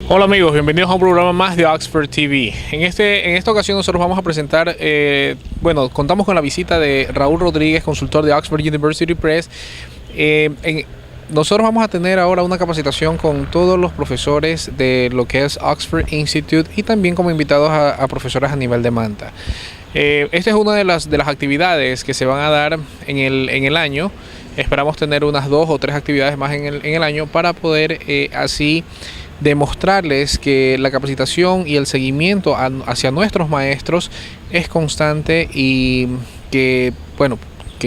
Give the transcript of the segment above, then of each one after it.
Hola amigos, bienvenidos a un programa más de Oxford TV. En esta ocasión nosotros vamos a presentar, contamos con la visita de Raúl Rodríguez, consultor de Oxford University Press. Nosotros vamos a tener ahora una capacitación con todos los profesores de lo que es Oxford Institute y también como invitados a profesores a nivel de Manta. Esta es una de las actividades que se van a dar en el año. Esperamos tener unas 2 o 3 actividades más en el año para poder así demostrarles que la capacitación y el seguimiento hacia nuestros maestros es constante y que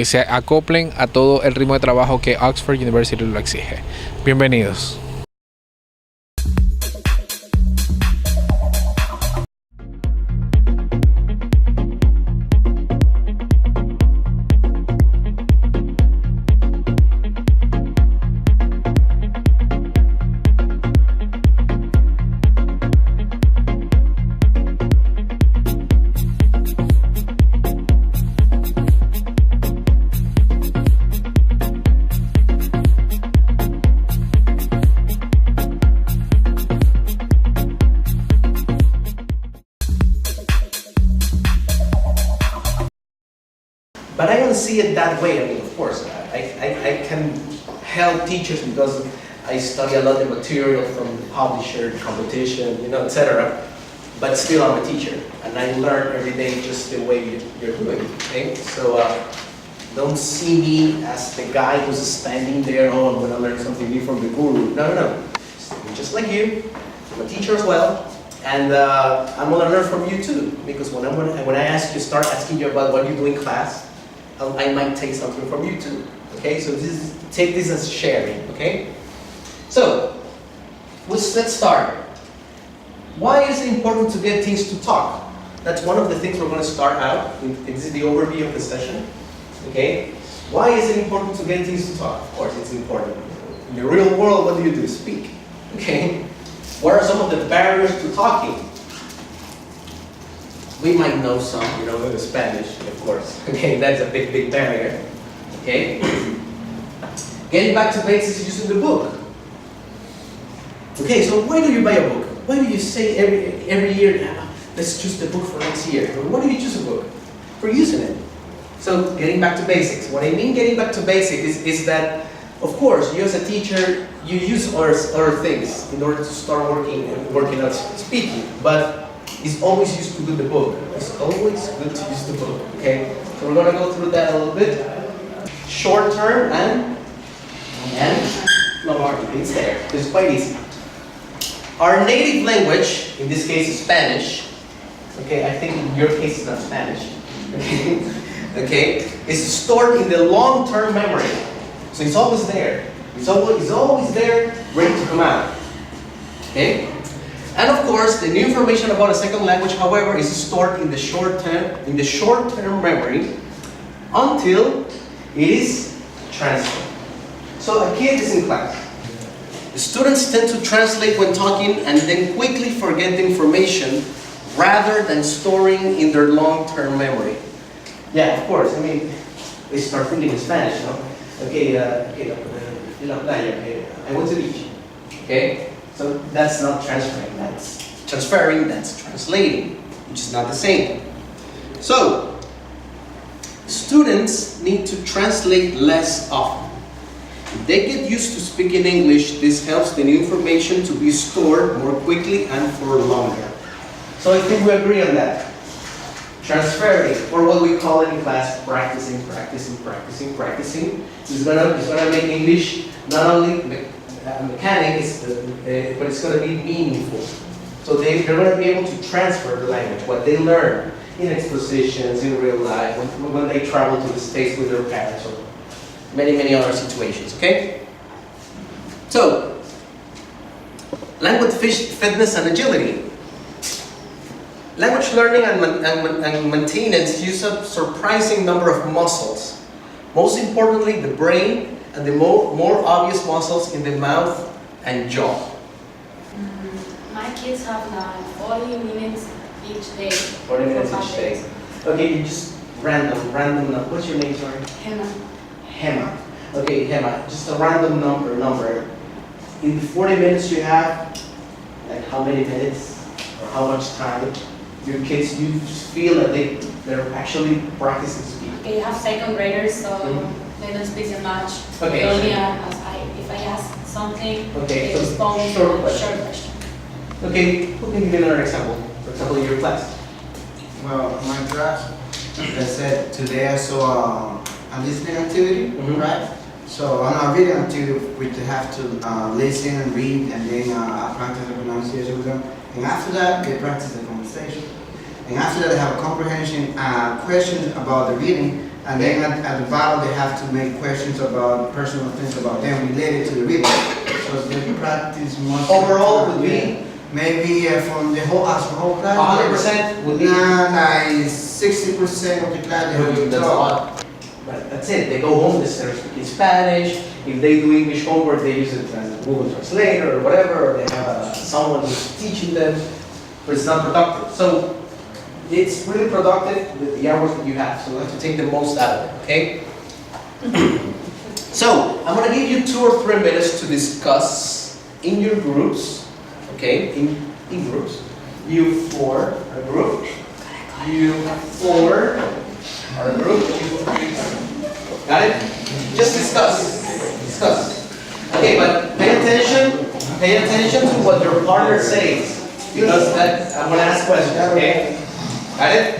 se acoplen a todo el ritmo de trabajo que Oxford University lo exige. Bienvenidos. But I don't see it that way. I mean, of course, I can help teachers because I study a lot of material from the publisher, the competition, etc. But still, I'm a teacher, and I learn every day just the way you're doing. Okay, so don't see me as the guy who's standing there. Oh, I'm going to learn something new from the guru. No, no, no. I'm just like you. I'm a teacher as well. And I'm going to learn from you too, because when I start asking you about what you do in class, I might take something from you too. Okay, so take this as sharing. Okay, so let's start. Why is it important to get things to talk? That's one of the things we're going to start out. This is the overview of the session. Okay, why is it important to get things to talk? Of course, it's important. In the real world, what do? Speak. Okay, what are some of the barriers to talking? We might know some, in Spanish, of course. Okay, that's a big barrier. Okay? Getting back to basics using the book. Okay, so why do you buy a book? Why do you say every year, let's choose the book for next year? Why do you choose a book? For using it. So, getting back to basics. What I mean getting back to basics is that, of course, you as a teacher, you use other things in order to start working out speaking. But it's always used to do the book. It's always good to use the book. Okay? So we're going to go through that a little bit. Short term and long term. It's there. It's quite easy. Our native language, in this case is Spanish. Okay, I think in your case it's not Spanish. Okay, is stored in the long-term memory. So it's always there. It's always there, ready to come out. Okay? And of course, the new information about a second language, however, is stored in the short-term memory until it is transferred. So a kid is in class. The students tend to translate when talking and then quickly forget the information rather than storing in their long-term memory. Yeah, of course. I mean, they start thinking in Spanish, Okay, I went to the beach. Okay? So that's not transferring, that's transferring, that's translating, which is not the same. So, students need to translate less often. If they get used to speaking English, this helps the new information to be stored more quickly and for longer. So I think we agree on that. Transferring, or what we call it in class, practicing, is gonna make English not only mechanics, but it's going to be meaningful. So they're going to be able to transfer the language, what they learn in expositions, in real life, when they travel to the States with their parents, or many other situations, okay? So, language fitness and agility. Language learning and maintenance use a surprising number of muscles. Most importantly, the brain and the more obvious muscles in the mouth and jaw. My kids have 40 minutes each day. 40 minutes each day. Okay, you just random. What's your name, sorry? Hema. Okay, Hema, just a random number. In the 40 minutes you have, like and how many minutes or how much time your kids, you feel that they're actually practicing speaking? Okay, you have second graders, so they don't speak so much. Okay. They only if I ask something, Okay, they so respond short with a question. short question. Okay, who can give me another example? For example, in your class. Well, my class, as I said, today I saw a listening activity, right? So on our video activity, we have to listen and read, and then practice the pronunciation with them. And after that, they practice the conversation. And after that, they have a comprehension questions about the reading. And then at the bottom, they have to make questions about personal things about them related to the reading. So they practice more. Overall would be? Maybe from the whole class. 100% would be? Nah, like 60% of the class they have to That's a talk. lot. But that's it. They go home, they start speaking Spanish. If they do English homework, they use it as Google Translator or whatever. Or they have someone who's teaching them, but it's not productive. So it's really productive with the hours that you have. So you have to take the most out of it, okay? So I'm going to give you 2 or 3 minutes to discuss in your groups, okay? In groups. You 4 are a group. You 4 are a group. Got it? Just discuss. Discuss. Okay, but pay attention to what your partner says. Because I'm going to ask questions, okay? Got it?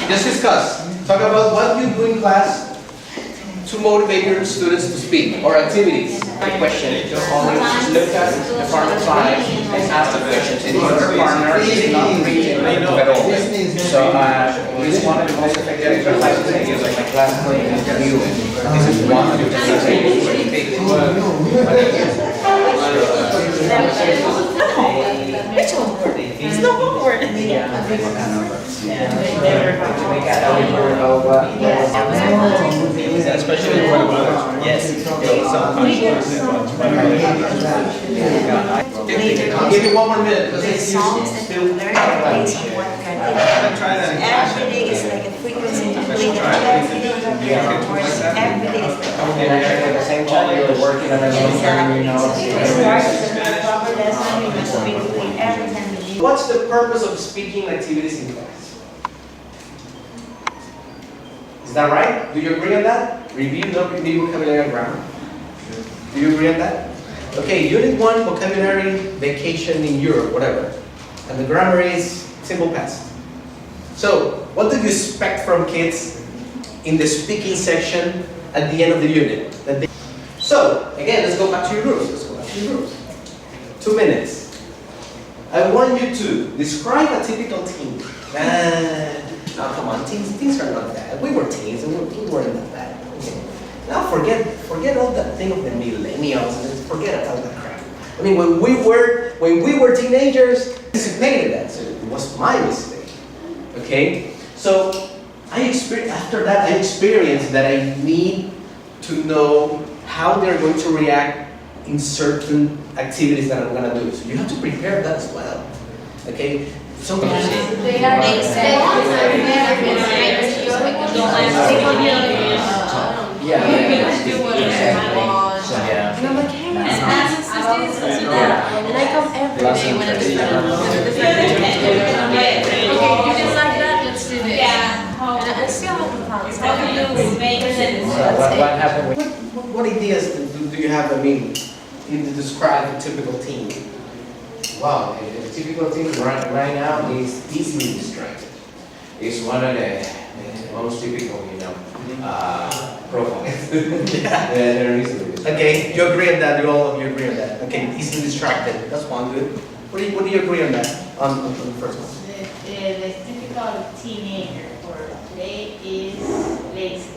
Just discuss. Talk about what you do in class to motivate your students to speak, or activities. The question, just only look at the partner side and ask the questions. And the other partner is not reading at all. So this one of the most effective exercises is like my class interview. This is one of the exercises where you take Which homework? It's no homework. Especially yes. I'll give you 1 more minute. The songs that you learn based on what you're doing. Every day is like a frequency to play it. Every day every day is At the same time, you're working on exactly. So it starts with a proper lesson, you must be doing every time you do. What's the purpose of speaking activities in class? Is that right? Do you agree on that? Review, not review vocabulary and grammar. Do you agree on that? Okay, Unit 1, vocabulary, vacation in Europe, whatever. And the grammar is simple past. So, what do you expect from kids in the speaking section at the end of the unit? So, again, let's go back to your groups. 2 minutes. I want you to describe a typical teen. Now come on, teens are not bad. We were teens and we weren't that bad. Okay. Now forget all that thing of the millennials and forget about that crap. I mean, when we were teenagers, we designated that, so it was my mistake. Okay? So after that I experienced that I need to know how they're going to react in certain activities that I'm gonna do. So you have to prepare that as well. Okay? Sometimes They are And I come every day when it's okay, you just like that, let's do this. and I still have the what ideas do you have, I mean, to describe a typical teen? Wow, a typical thing right now is easily distracted. It's one of the most typical, profiles. They're easily distracted. Okay, you agree on that, all of you agree on that. Okay, easily distracted, that's one good. What do you agree on that, on the first one? The typical teenager for today is lazy.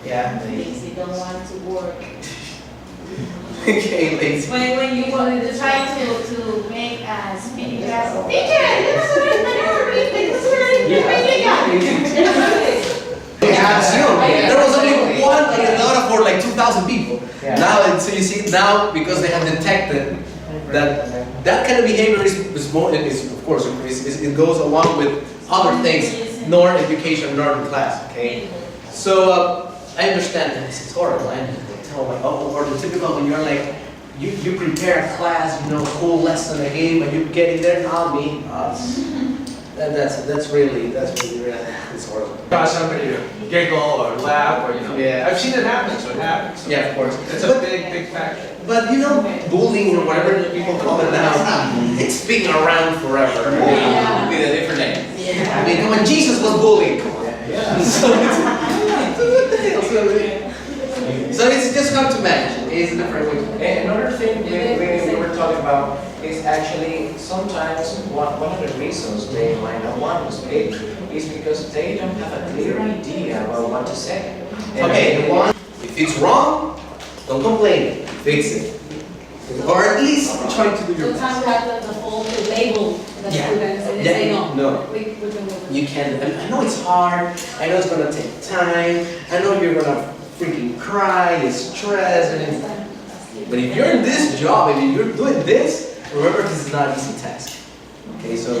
Yeah. Lazy, don't want to work. Okay, lazy. When you want to try to make a speaking class, teacher, this There was only one anecdote for like 2,000 people. Yeah. Now, so you see, now because they have detected that kind of behavior is more, of course, it goes along with other things, nor education, nor in class. Okay, so I understand that this is horrible. I tell like, or the typical when you're like, you prepare a class, you know, whole lesson, a game, and you get in there, not me, us. And that's really it's horrible. Cause somebody to giggle or laugh or, you know. Yeah. I've seen it happen, so it happens. Yeah, of course. It's a big factor. But you know, bullying or whatever people call it now, it's been around forever. Yeah. With a different name. I mean, when Jesus was bullied, come on. So it's just hard to manage. It's a different way. And another thing we were talking about is actually sometimes one of the reasons they might not want to speak is because they don't have a clear idea about what to say. And Okay, if it's wrong, don't complain. Fix it. Or at least try to do your Sometimes best. we have the whole to label the Yeah. students and they Yeah, say no. no. We can do it. You can. I know it's hard. I know it's gonna take time. I know you're gonna freaking cry, and stress, and but if you're in this job, if you're doing this, remember this is not an easy task. Okay, so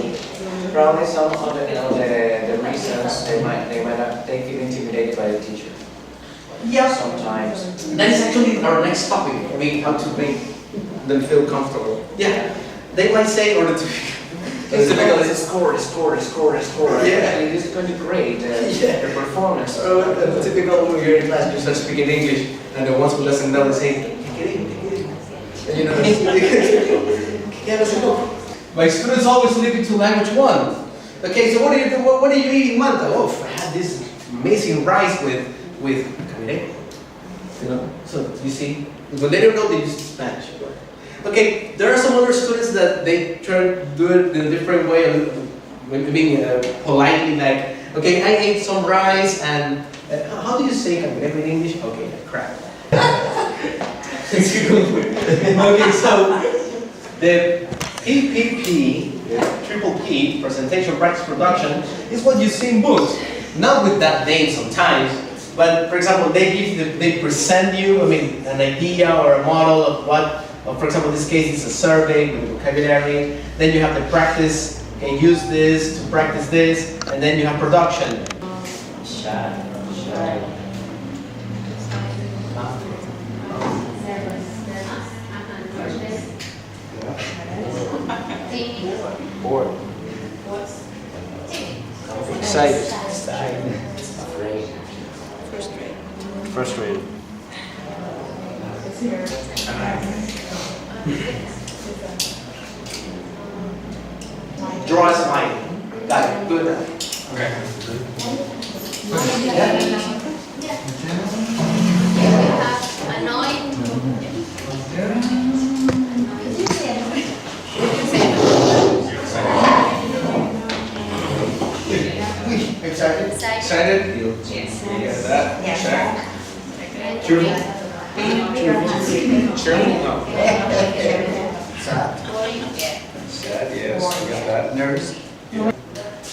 probably some of the reasons they might not they feel intimidated by the teacher. yeah. Sometimes. That is actually our next topic. I mean, how to make them feel comfortable. Yeah. They might say, or the It's typical. It's score. Yeah. Actually, this is going to grade Yeah. the performance. the typical when you're in class, you start speaking English, and the ones who listen know they say, get in. And you know, yeah, that's it. My students always leave it to language one. Okay, so what do you do? What do you eat in Manta? Oh, I had this amazing rice with cabinet. You know, so you see, when they don't know, they use Spanish. Okay, there are some other students that they try to do it in a different way. Politely, like, okay, I ate some rice and how do you say cabinet in English? Okay, crap. Okay, so the PPP, the triple P, presentation, practice, production, is what you see in books. Not with that name sometimes, but for example, they present you, I mean, an idea or a model of what, for example, in this case, it's a survey with vocabulary. Then you have the practice, okay, use this to practice this, and then you have production. Shy. Bored. Excited. Afraid. Frustrated. Draw a smile. Got it. Good. Okay. We have annoying. Excited? Excited? Yes. Yeah, that. Yes. Check. Cheerful? Cheerful? No. Sad. Sad, yes. We got that. Nervous?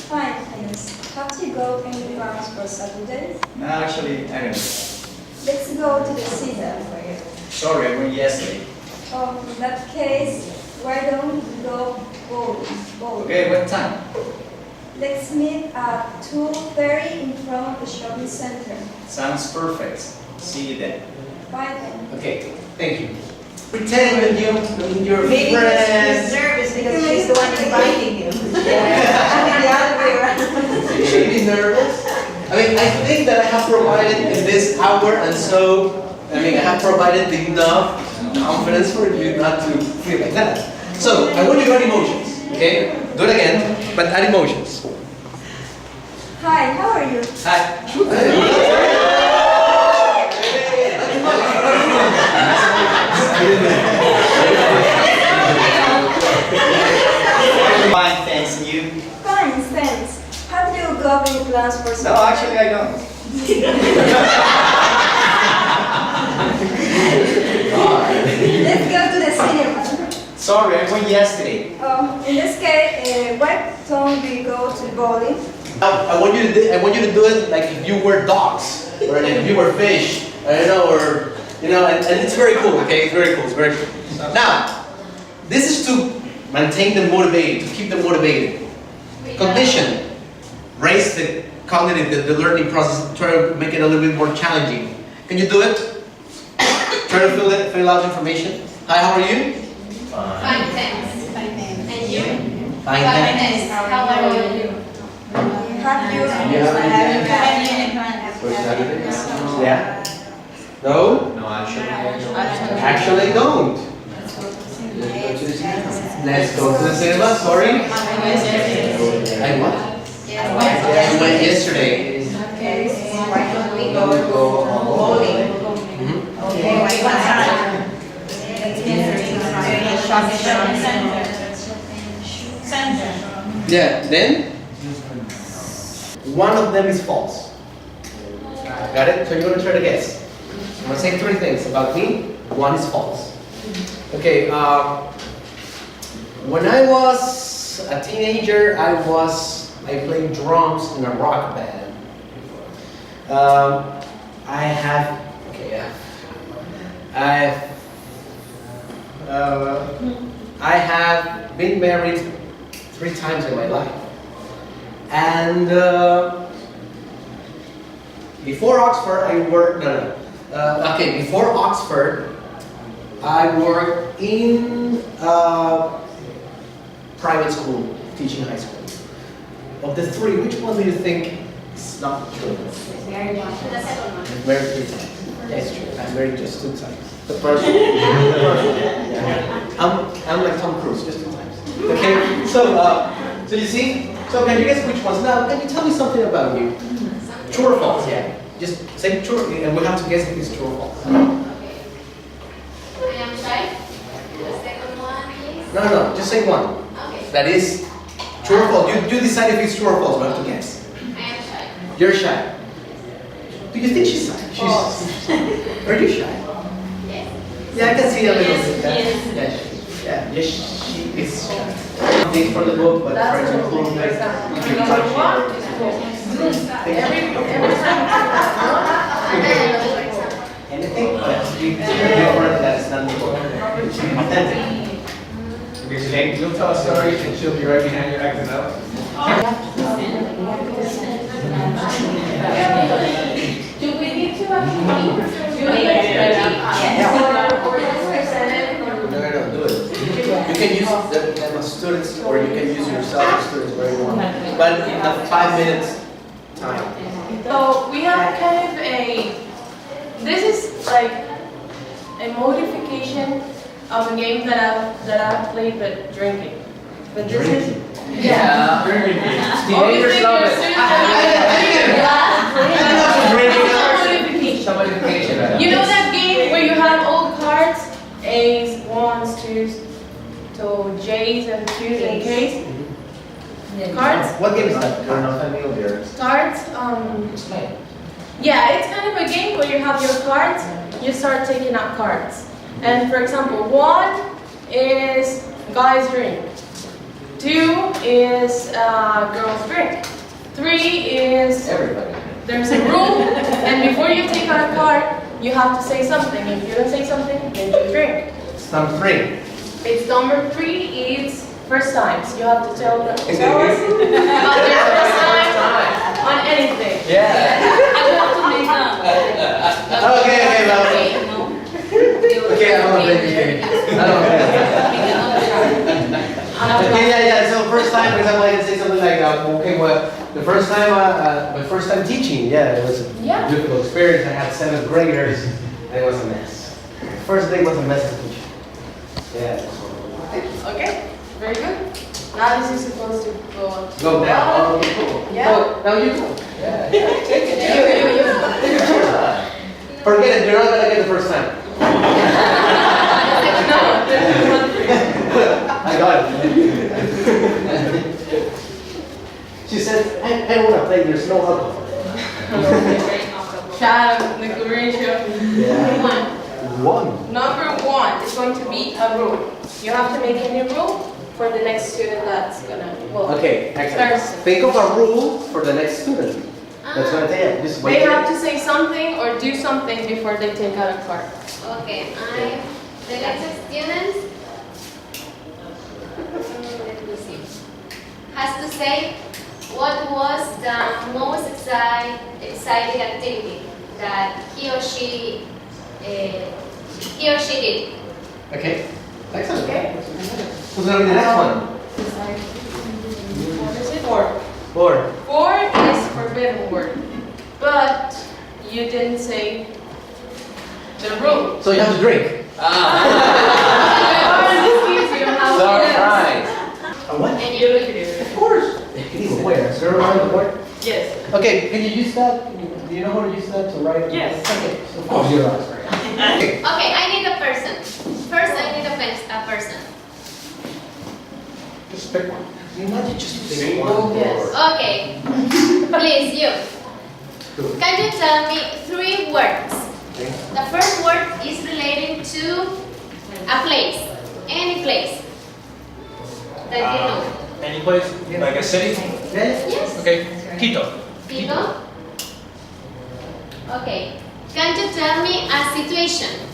Fine, thanks. Have to go any plans for Saturday? No, actually, I don't know. Let's go to the cinema. Sorry, I went yesterday. Oh, in that case, why don't we go bowling? Okay, what time? Let's meet at 2:30 in front of the shopping center. Sounds perfect. See you then. Bye then. Okay, thank you. Pretend that you're Maybe he's friends. nervous because she's the one inviting him. I mean, the other way around. You shouldn't be nervous. I mean, I think that I have provided in this hour, and so, I mean, I have provided enough confidence for you not to feel like that. So, I want you to add emotions, okay? Do it again, but add emotions. Hi, how are you? Hi. Fine, thanks. And you? Fine, thanks. Have you got any plans for No, Saturday? actually I don't. Let's go to the cinema. Sorry, I went yesterday. In this case, why don't we go to bowling? I want you to do it like if you were dogs, or if you were fish, I don't know, or you know, and it's very cool. Okay, it's very cool. It's very cool. Now, this is to maintain them motivated, to keep them motivated. Cognition, raise the cognitive, the learning process, try to make it a little bit more challenging. Can you do it? Try to fill out information. Hi, how are you? Fine, thanks. And you? Fine, Fine, thanks. How are you? Have you? Yeah. No? No, actually. Actually, don't. Let's go to the cinema. Sorry. I what? I went yesterday. Why don't we go bowling? Okay, what time? Yeah. Then one of them is false. Got it? So you're gonna try to guess. I'm gonna say 3 things about me. One is false. Okay. When I was a teenager, I played drums in a rock band. I have been married 3 times in my life, and before Oxford, I worked. Before Oxford, I worked in private school, teaching high school. Of the 3, which one do you think is not true? The second one. Married 3 times. That's true. I'm married just 2 times. The first one. Yeah. I'm like Tom Cruise, just 2 times. Okay. So you see. So can you guess which ones? Now, can you tell me something about you? True or false? Yeah. Just say true, and we have to guess if it's true or false. I am shy. The second one is. No. Just say one. Okay. That is true or false. You decide if it's true or false. We have to guess. I am shy. You're shy. Do you think she's shy? Are you shy? Yes. Yeah, I can see a little Yes, bit. yes. Yes, she is shy. Things for the book, but try to include like if you touch anything, but to be different, that's not authentic. Okay, you'll tell a story and she'll be right behind you acting out. Do we need to do No, do it. You can use them as students, or you can use yourself as students where you want. But in the 5 minutes time. So we have kind of this is like a modification of a game that I've played, but drinking. But this is, Yeah. Drinking. obviously your students Modification. You know that game where you have all cards, A's, 1s, 2s, to J's and Q's and K's? Cards? What game is that? You're not familiar. Cards, Explain. yeah, it's kind of a game where you have your cards, you start taking out cards. And for example, 1 is guys drink, 2 is girls drink, 3 is Everybody. there's a rule, and before you take out a card, you have to say something. If you don't say something, then you drink. It's number 3. It's number 3 is first times. You have to tell us about your first time on anything. Yeah. I want to make Okay, well. Okay, I don't want to play this game. I don't want to. Okay, yeah. So first time, for example, I can say something like, okay, well, the first time, my first time teaching, yeah, it was a difficult experience. I had 7th graders, and it was a mess. The first day was a mess of teaching. Yeah. Okay, very good. Now this is supposed to go on. Go down. Oh, okay, cool. Yeah. Oh, now you go. Yeah. Take it. Forget it. You're not gonna get the first time. I got it. She said, I don't want to play. There's no alcohol. Shout out, the ratio. Yeah. 1. Number 1 is going to be a rule. You have to make a new rule for the next student that's gonna, Okay, excellent. Think of a rule for the next student. That's gonna take just wait. They have to say something or do something before they take out a card. Okay, the next student let me see, has to say what was the most exciting activity that he or she did. Okay. Excellent. Okay. Who's gonna be the next one? What is it? Four. Four. Four is forbidden word, but you didn't say the rule. So you have to drink. Or in this case, you don't have to dance. Right. What? And you look at it. Of course. Even where? Is there around the board? Yes. Okay, can you use that? Do you know how to use that to write? Yes. Okay, so close your eyes. Okay. Okay, I need a person. First, I need a person. Just pick one. You know, you just pick one. Yes. Okay. Please, you. Can you tell me 3 words? The first word is related to a place. Any place that you know. Any place? Like a city? Yes. Okay. Quito. Quito? Okay. Can you tell me a situation?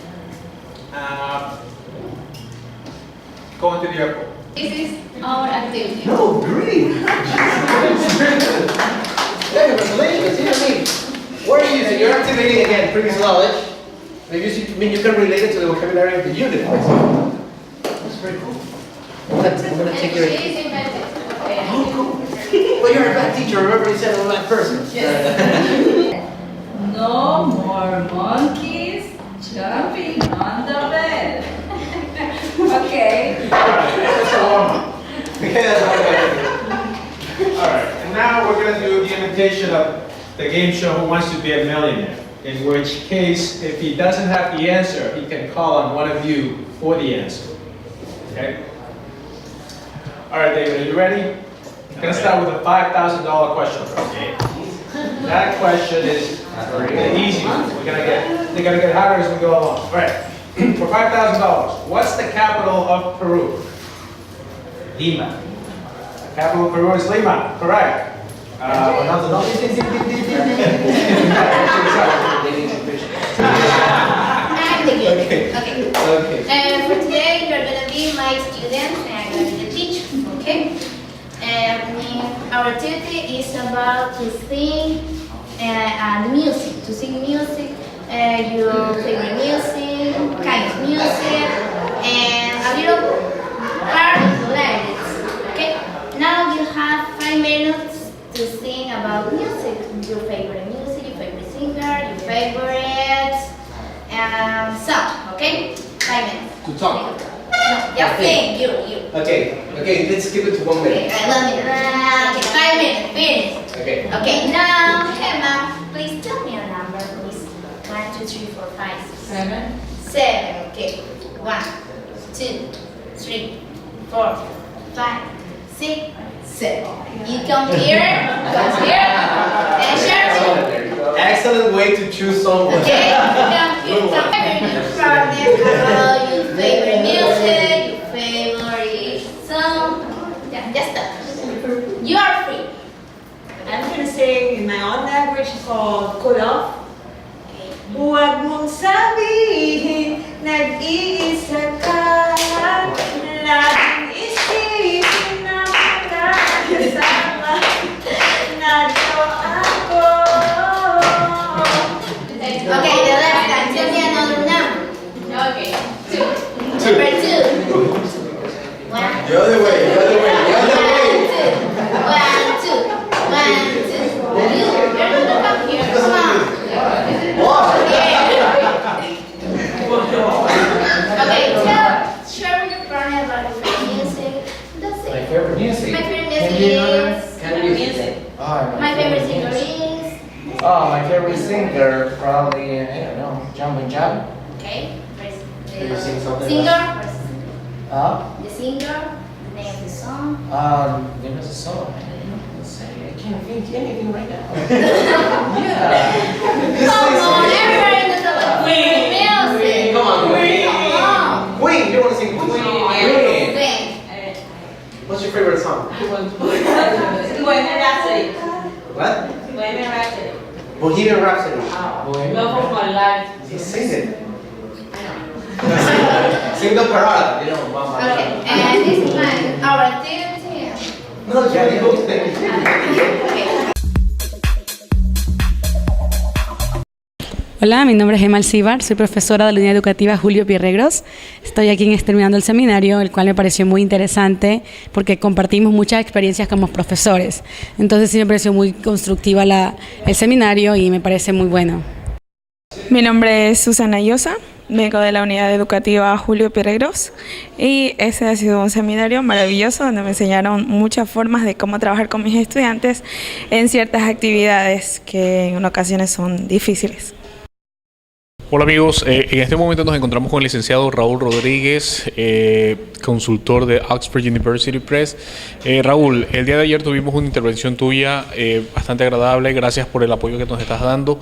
Going to the airport. This is our activity. No, great. Congratulations, you know what I mean? What are you using? You're activating again previous knowledge. Maybe you can relate it to the vocabulary of the unit. That's very cool. I'm gonna And take she your. is invented. Okay. Oh, cool. But you're a bad teacher. Remember you said I'm a bad person. No more monkeys jumping on the bed. Okay. That's a warm-up. Alright, and now we're going to do the imitation of the game show Who Wants to Be a Millionaire? In which case, if he doesn't have the answer, he can call on one of you for the answer. Okay? Alright, David, are you ready? I'm going to start with a $5,000 question first. That question is the easy one. They're going to get harder as we go along. Alright, for $5,000, what's the capital of Peru? Lima. The capital of Peru is Lima, correct. Okay. Okay. And for today, you're gonna be my student, and I'm gonna be the teacher. Okay. And our activity is about to sing music. To sing music, your favorite music, kind of music, and a little part of the lyrics. Okay. Now you have 5 minutes to sing about music. Your favorite music, your favorite singer, your favorite song. Okay. 5 minutes. To talk. No, just sing. You. Okay, let's keep it to 1 minute. Okay, 1 minute. Okay, 5 minutes. Finish. Okay. Okay, now, Emma, please tell me a number, please. 1, 2, 3, 4, 5, 6, 7. 7. Okay. 1, 2, 3, 4, 5, 6, 7. You come here, and share me. Excellent way to choose someone. Okay, you come here, practice about your favorite music, your favorite song. Yeah, just that. You are free. I'm gonna sing in my own language called Kolof. Huwag mong sabihin, nag-iisa ka. Laging isipin na magkakasama. Narito ako. Okay, the last time. Tell me another number. Okay, 2. Number 2. 1. The other way. 1, 2. 1, 2. 1, 2. You're gonna come here. Come on. Okay, share with your partner about your favorite music. That's it. My favorite music. My favorite music is. My favorite singer is. Oh, my favorite singer, probably, I don't know, Jumpin' Jack. Okay. Can you sing something? Singer. The singer. The name of the song. There's a song. Let's say, I can't think anything right now. Yeah. Come on, everybody knows about favorite music. Come on, Queen. Come on. Queen, you want to sing Queen? Queen. What's your favorite song? Bohemian Rhapsody. What? Bohemian Rhapsody. Bohemian Rhapsody. Love of my life. Sing it. Sing the parada, you know, Mama. Okay, and this is our activity. No, Jenny, go to Okay. Hola, mi nombre es Emma Alcíbar, soy profesora de la unidad educativa Julio Pierregros. Estoy aquí terminando el seminario, el cual me pareció muy interesante porque compartimos muchas experiencias como profesores. Entonces sí me pareció muy constructiva el seminario y me parece muy bueno. Mi nombre es Susana Llosa, vengo de la unidad educativa Julio Pierregros y ese ha sido un seminario maravilloso donde me enseñaron muchas formas de cómo trabajar con mis estudiantes en ciertas actividades que en ocasiones son difíciles. Hola amigos, en este momento nos encontramos con el licenciado Raúl Rodríguez, consultor de Oxford University Press. Raúl, el día de ayer tuvimos una intervención tuya bastante agradable, gracias por el apoyo que nos estás dando.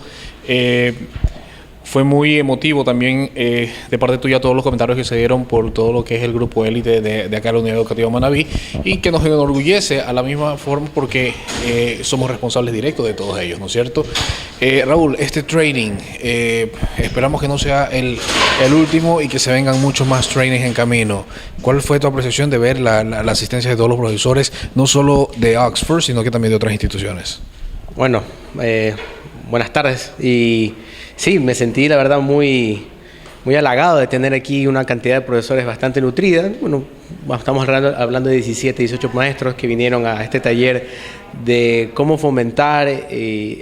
Fue muy emotivo también de parte tuya todos los comentarios que se dieron por todo lo que es el grupo élite de acá de la Unidad Educativa Manabí y que nos enorgullece a la misma forma porque somos responsables directos de todos ellos, ¿no es cierto? Raúl, este training, esperamos que no sea el último y que se vengan muchos más trainings en camino. ¿Cuál fue tu apreciación de ver la asistencia de todos los profesores, no solo de Oxford, sino que también de otras instituciones? Bueno, buenas tardes y sí, me sentí la verdad muy halagado de tener aquí una cantidad de profesores bastante nutrida. Bueno, estamos hablando de 17, 18 maestros que vinieron a este taller de cómo fomentar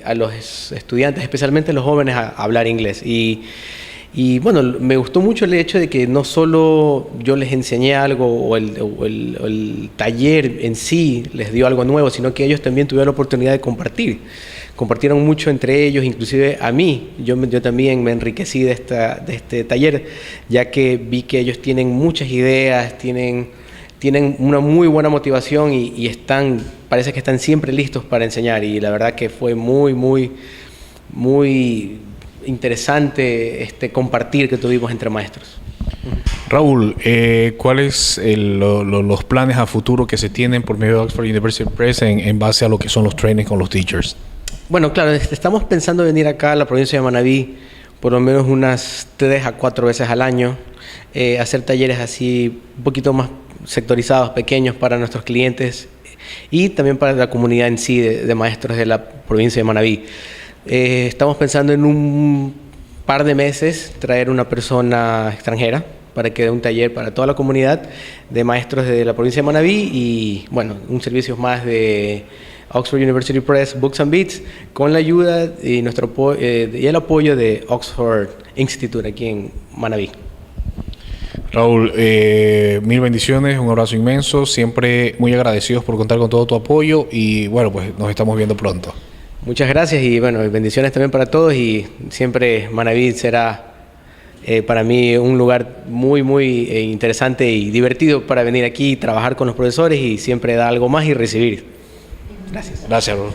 a los estudiantes, especialmente a los jóvenes, a hablar inglés. Y bueno, me gustó mucho el hecho de que no solo yo les enseñé algo o el taller en sí les dio algo nuevo, sino que ellos también tuvieron la oportunidad de compartir. Compartieron mucho entre ellos, inclusive a mí. Yo también me enriquecí de este taller, ya que vi que ellos tienen muchas ideas, tienen una muy buena motivación y parece que están siempre listos para enseñar. Y la verdad que fue muy interesante este compartir que tuvimos entre maestros. Raúl, ¿cuáles los planes a futuro que se tienen por medio de Oxford University Press en base a lo que son los trainings con los teachers? Bueno, claro, estamos pensando venir acá a la provincia de Manabí por lo menos unas 3 a 4 veces al año, hacer talleres así un poquito más sectorizados, pequeños para nuestros clientes y también para la comunidad en sí de maestros de la provincia de Manabí. Estamos pensando en un par de meses traer una persona extranjera para que dé un taller para toda la comunidad de maestros de la provincia de Manabí y bueno, un servicio más de Oxford University Press Books and Beats con la ayuda y el apoyo de Oxford Institute aquí en Manabí. Raúl, mil bendiciones, un abrazo inmenso, siempre muy agradecidos por contar con todo tu apoyo y bueno, pues nos estamos viendo pronto. Muchas gracias y bueno, bendiciones también para todos y siempre Manabí será para mí un lugar muy interesante y divertido para venir aquí, trabajar con los profesores y siempre dar algo más y recibir. Gracias. Gracias, Raúl.